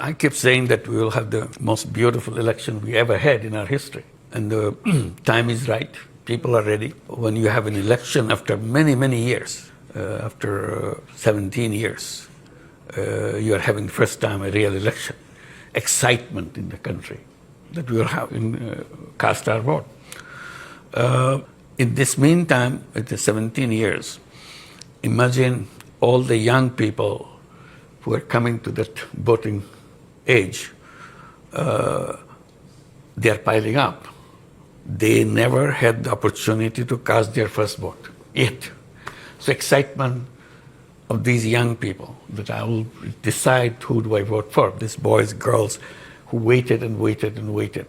I keep saying that we will have the most beautiful election we ever had in our history. And the time is right. People are ready. When you have an election after many, many years, after 17 years, you are having first time a real election. Excitement in the country that we will have in cast our vote. In this meantime, with the 17 years, imagine all the young people who are coming to that voting age. They are piling up. They never had the opportunity to cast their first vote yet. So excitement of these young people that I will decide who do I vote for. These boys, girls who waited and waited and waited.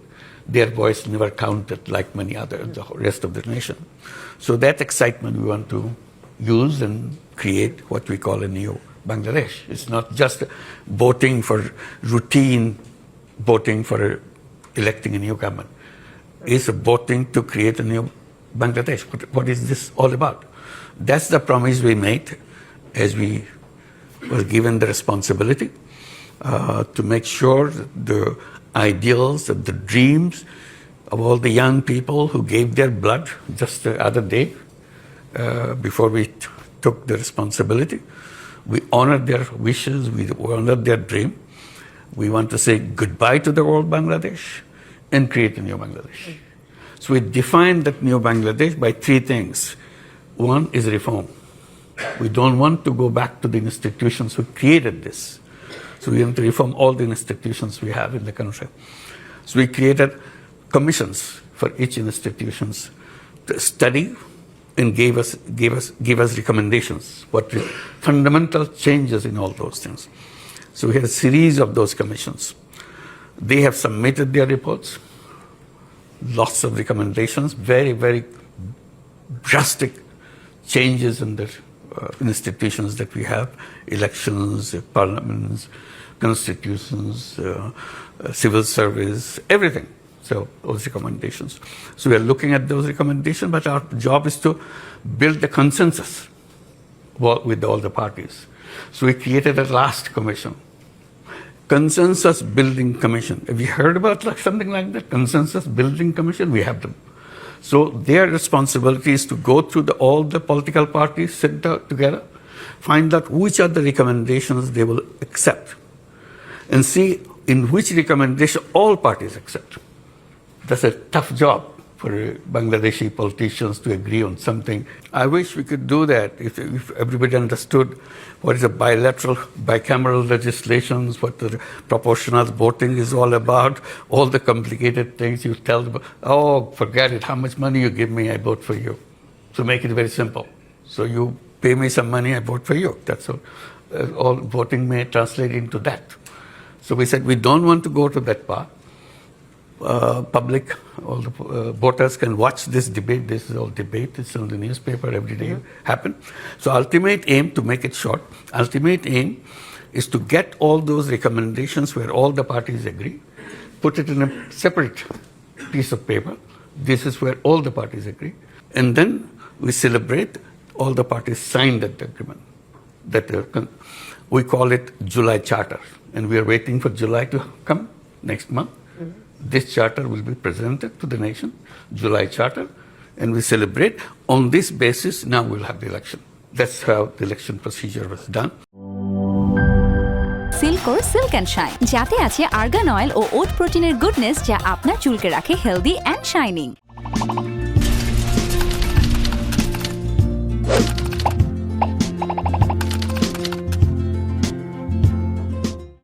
Their voice never counted like many others, the rest of the nation. So that excitement we want to use and create what we call a new Bangladesh. It's not just voting for routine, voting for electing a new government. It's voting to create a new Bangladesh. What is this all about? That's the promise we made as we were given the responsibility to make sure that the ideals and the dreams of all the young people who gave their blood just the other day before we took the responsibility. We honored their wishes, we honored their dream. We want to say goodbye to the old Bangladesh and create a new Bangladesh. So we defined that new Bangladesh by three things. One is reform. We don't want to go back to the institutions who created this. So we want to reform all the institutions we have in the country. So we created commissions for each institutions to study and give us recommendations, what fundamental changes in all those things. So we had a series of those commissions. They have submitted their reports, lots of recommendations, very, very drastic changes in the institutions that we have, elections, parliaments, constitutions, civil service, everything. So those recommendations. So we are looking at those recommendations, but our job is to build the consensus with all the parties. So we created a last commission, Consensus Building Commission. Have you heard about something like that? Consensus Building Commission? We have them. So their responsibility is to go through all the political parties, sit together, find out which are the recommendations they will accept, and see in which recommendation all parties accept. That's a tough job for Bangladeshi politicians to agree on something. I wish we could do that if everybody understood what is a bicameral legislations, what the proportional voting is all about, all the complicated things you tell them, oh, forget it, how much money you give me, I vote for you. So make it very simple. So you pay me some money, I vote for you. That's all. All voting may translate into that. So we said we don't want to go to that part. Public, all the voters can watch this debate. This is all debate. It's on the newspaper every day happen. So ultimate aim, to make it short, ultimate aim is to get all those recommendations where all the parties agree, put it in a separate piece of paper. This is where all the parties agree. And then we celebrate all the parties signed that agreement. We call it July Charter. And we are waiting for July to come next month. This charter will be presented to the nation, July Charter, and we celebrate. On this basis, now we'll have the election. That's how the election procedure was done. Silk Silk and Shine, যাতে আছে argan oil ও ওট প্রোটিনের goodness যা আপনার চুলকে রাখে healthy and shining.